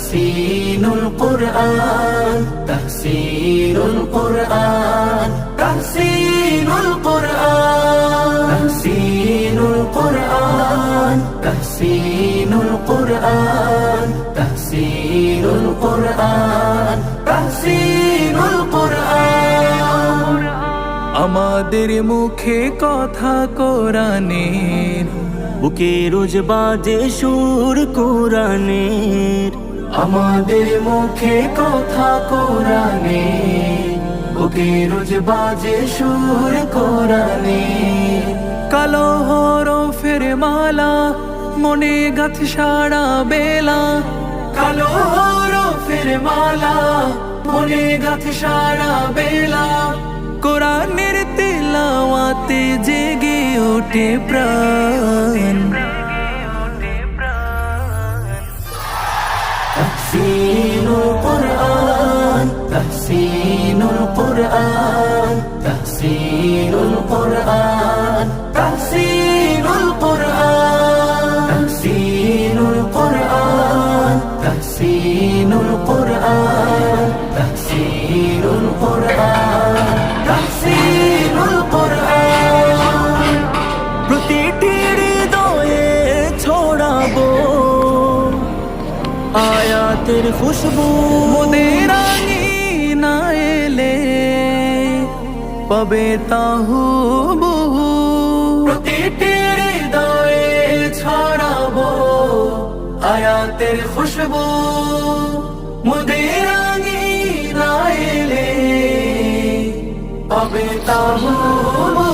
তাহসিনুল কুরআন তাহসিনুল কুরআন তাহসিনুল কুরআন তাহসিনুল কুরআন তাহসিনুল কুরআন তাহসিনুল কুরআন তাহসিনুল কুরআন আমাদের মুখে কথা কোরআনের, বুকে রোজ বাজে সুর কোরআনের। আমাদের মুখে কথা কোরআনের, বুকে রোজ বাজে সুর কোরআনের। কালো হরফের মালা মনে গাথ সারা বেলা, কালো হরফের মালা মনে গাথ সারা বেলা। কোরআনের তিলাওয়াতে জেগে ওঠে প্রাণ। তাহসিনুল কুরআন তাহসিনুল কুরআন তাহসিনুল কুরআন তাহসিনুল কুরআন তাহসিনুল কুরআন তাহসিনুল কুরআন তাহসিনুল কুরআন তাহসিনুল কুরআন। প্রতিটি হৃদয়ে ছড়াবো আয়াতের খুশবু। মোদের আঙিনা এলে পাবে তাহুবহু। প্রতিটি হৃদয়ে ছড়াবো আয়াতের খুশবু। মোদের আঙিনা এলে পাবে তাহুবহু।